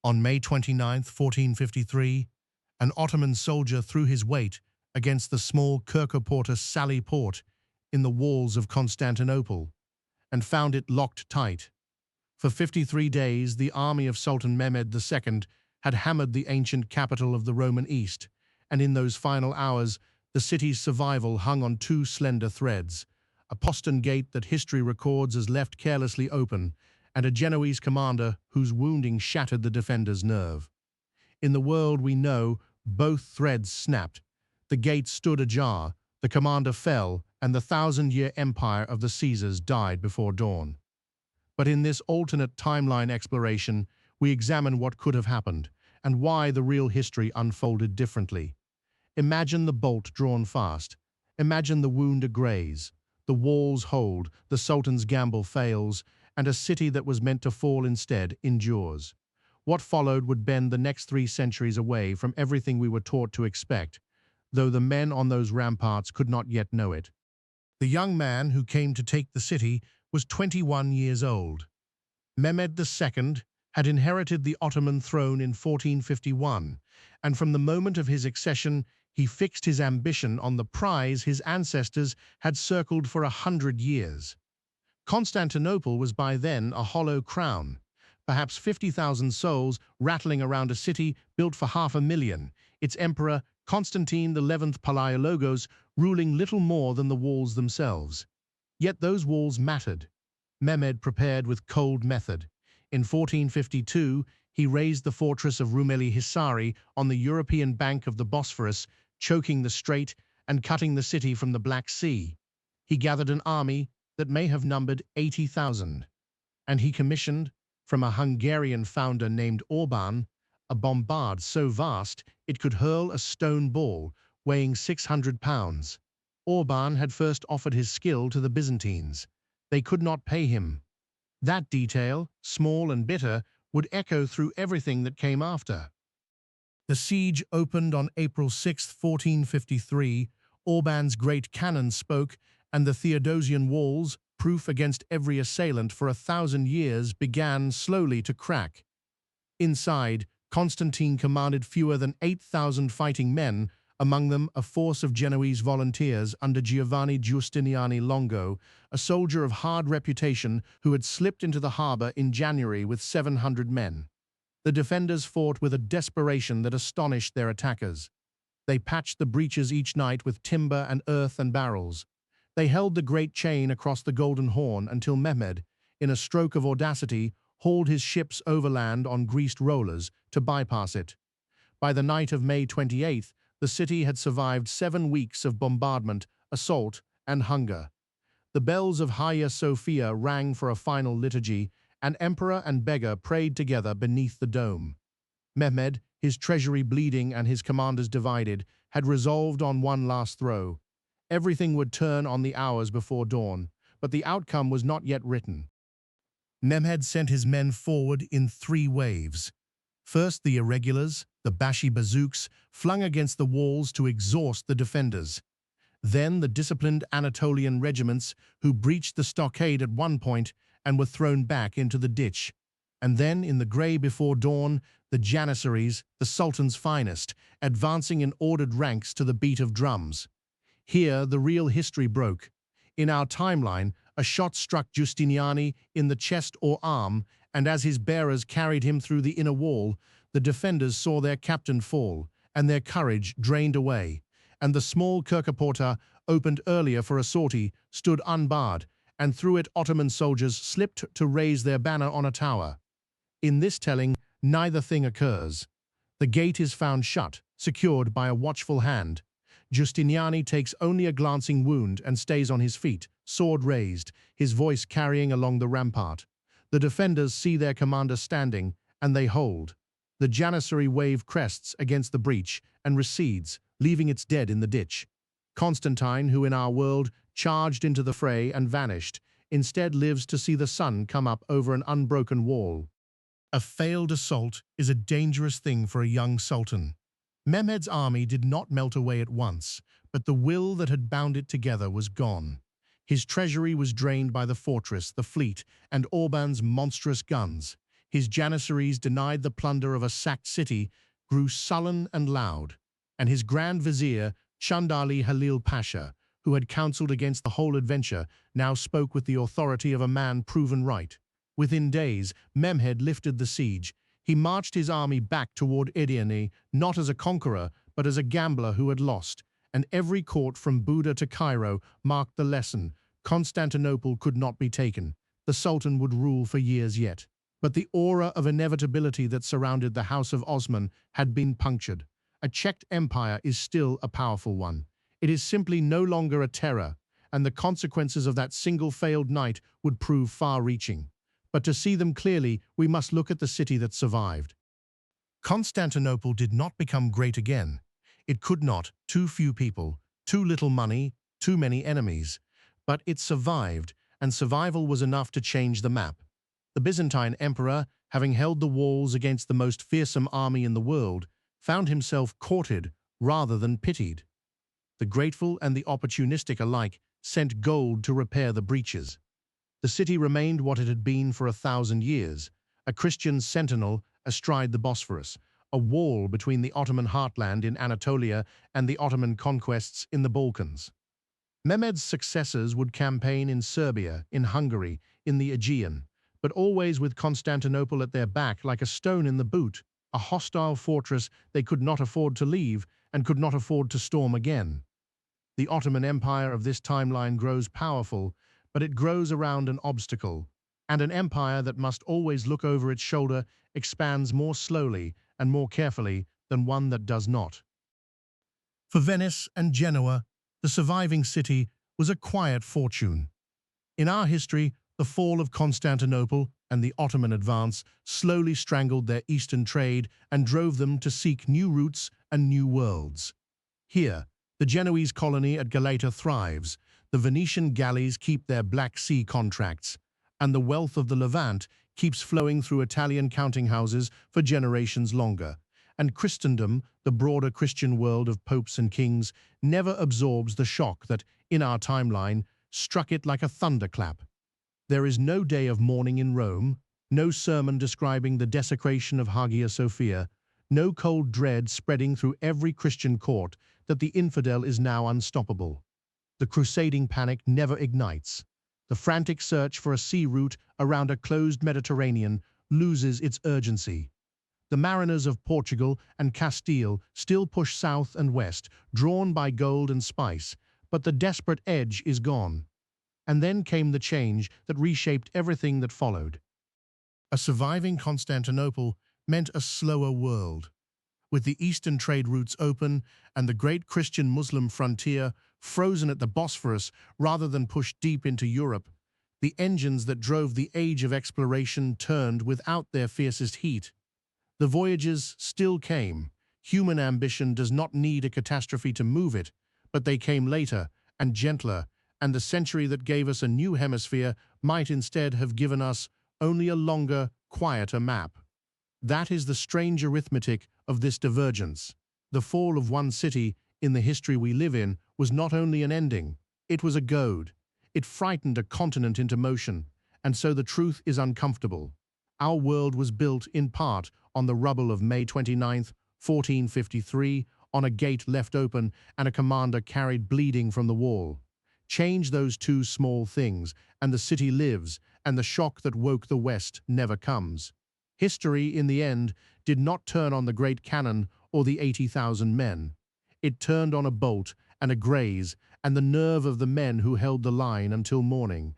On May 29, 1453, an Ottoman soldier threw his weight against the small Kerkoporta sally port in the walls of Constantinople and found it locked tight. For 53 days, the army of Sultan Mehmed II had hammered the ancient capital of the Roman East, and in those final hours, the city's survival hung on two slender threads: a postern gate that history records as left carelessly open, and a Genoese commander whose wounding shattered the defender's nerve. In the world we know, both threads snapped. The gate stood ajar, the commander fell, and the thousand-year empire of the Caesars died before dawn. But in this alternate timeline exploration, we examine what could have happened, and why the real history unfolded differently. Imagine the bolt drawn fast. Imagine the wound a graze. The walls hold, the Sultan's gamble fails, and a city that was meant to fall instead endures. What followed would bend the next 3 centuries away from everything we were taught to expect, though the men on those ramparts could not yet know it. The young man who came to take the city was 21 years old. Mehmed II had inherited the Ottoman throne in 1451, and from the moment of his accession, he fixed his ambition on the prize his ancestors had circled for 100 years. Constantinople was by then a hollow crown, perhaps 50,000 souls rattling around a city built for 500,000, its emperor, Constantine XI Palaiologos, ruling little more than the walls themselves. Yet those walls mattered. Mehmed prepared with cold method. In 1452, he razed the fortress of Rumeli Hisari on the European bank of the Bosporus, choking the strait and cutting the city from the Black Sea. He gathered an army that may have numbered 80,000, and he commissioned, from a Hungarian founder named Orban, a bombard so vast it could hurl a stone ball weighing 600 pounds. Orban had first offered his skill to the Byzantines. They could not pay him. That detail, small and bitter, would echo through everything that came after. The siege opened on April 6, 1453. Orban's great cannon spoke, and the Theodosian Walls, proof against every assailant for 1,000 years, began slowly to crack. Inside, Constantine commanded fewer than 8,000 fighting men, among them a force of Genoese volunteers under Giovanni Giustiniani Longo, a soldier of hard reputation who had slipped into the harbor in January with 700 men. The defenders fought with a desperation that astonished their attackers. They patched the breaches each night with timber and earth and barrels. They held the great chain across the Golden Horn until Mehmed, in a stroke of audacity, hauled his ships overland on greased rollers to bypass it. By the night of May 28th, the city had survived 7 weeks of bombardment, assault, and hunger. The bells of Hagia Sophia rang for a final liturgy, and emperor and beggar prayed together beneath the dome. Mehmed, his treasury bleeding and his commanders divided, had resolved on one last throw. Everything would turn on the hours before dawn, but the outcome was not yet written. Mehmed sent his men forward in 3 waves. First, the irregulars, the Bashi bazooks, flung against the walls to exhaust the defenders. Then the disciplined Anatolian regiments, who breached the stockade at one point and were thrown back into the ditch. And then, in the grey before dawn, the janissaries, the Sultan's finest, advancing in ordered ranks to the beat of drums. Here, the real history broke. In our timeline, a shot struck Giustiniani in the chest or arm, and as his bearers carried him through the inner wall, the defenders saw their captain fall, and their courage drained away, and the small Kerkoporta, opened earlier for a sortie, stood unbarred, and through it Ottoman soldiers slipped to raise their banner on a tower. In this telling, neither thing occurs. The gate is found shut, secured by a watchful hand. Giustiniani takes only a glancing wound and stays on his feet, sword raised, his voice carrying along the rampart. The defenders see their commander standing, and they hold. The janissary wave crests against the breach and recedes, leaving its dead in the ditch. Constantine, who in our world charged into the fray and vanished, instead lives to see the sun come up over an unbroken wall. A failed assault is a dangerous thing for a young sultan. Mehmed's army did not melt away at once, but the will that had bound it together was gone. His treasury was drained by the fortress, the fleet, and Orban's monstrous guns. His janissaries, denied the plunder of a sacked city, grew sullen and loud, and his Grand Vizier, Chandali Halil Pasha, who had counseled against the whole adventure, now spoke with the authority of a man proven right. Within days, Mehmed lifted the siege. He marched his army back toward Edirne, not as a conqueror, but as a gambler who had lost, and every court from Buda to Cairo marked the lesson: Constantinople could not be taken. The Sultan would rule for years yet. But the aura of inevitability that surrounded the House of Osman had been punctured. A checked empire is still a powerful one. It is simply no longer a terror, and the consequences of that single failed night would prove far-reaching. But to see them clearly, we must look at the city that survived. Constantinople did not become great again. It could not, too few people, too little money, too many enemies. But it survived, and survival was enough to change the map. The Byzantine Emperor, having held the walls against the most fearsome army in the world, found himself courted rather than pitied. The grateful and the opportunistic alike sent gold to repair the breaches. The city remained what it had been for 1,000 years, a Christian sentinel astride the Bosporus, a wall between the Ottoman heartland in Anatolia and the Ottoman conquests in the Balkans. Mehmed's successors would campaign in Serbia, in Hungary, in the Aegean, but always with Constantinople at their back like a stone in the boot, a hostile fortress they could not afford to leave and could not afford to storm again. The Ottoman Empire of this timeline grows powerful, but it grows around an obstacle, and an empire that must always look over its shoulder expands more slowly and more carefully than one that does not. For Venice and Genoa, the surviving city was a quiet fortune. In our history, the fall of Constantinople and the Ottoman advance slowly strangled their eastern trade and drove them to seek new routes and new worlds. Here, the Genoese colony at Galata thrives, the Venetian galleys keep their Black Sea contracts, and the wealth of the Levant keeps flowing through Italian counting houses for generations longer. And Christendom, the broader Christian world of popes and kings, never absorbs the shock that, in our timeline, struck it like a thunderclap. There is no day of mourning in Rome, no sermon describing the desecration of Hagia Sophia, no cold dread spreading through every Christian court that the infidel is now unstoppable. The crusading panic never ignites. The frantic search for a sea route around a closed Mediterranean loses its urgency. The mariners of Portugal and Castile still push south and west, drawn by gold and spice, but the desperate edge is gone. And then came the change that reshaped everything that followed. A surviving Constantinople meant a slower world. With the eastern trade routes open and the great Christian-Muslim frontier frozen at the Bosphorus rather than pushed deep into Europe, the engines that drove the age of exploration turned without their fiercest heat. The voyages still came. Human ambition does not need a catastrophe to move it, but they came later and gentler, and the century that gave us a new hemisphere might instead have given us only a longer, quieter map. That is the strange arithmetic of this divergence. The fall of one city in the history we live in was not only an ending, it was a goad. It frightened a continent into motion, and so the truth is uncomfortable. Our world was built, in part, on the rubble of May 29th, 1453, on a gate left open and a commander carried bleeding from the wall. Change those two small things, and the city lives, and the shock that woke the West never comes. History, in the end, did not turn on the great cannon or the 80,000 men. It turned on a bolt and a graze and the nerve of the men who held the line until morning.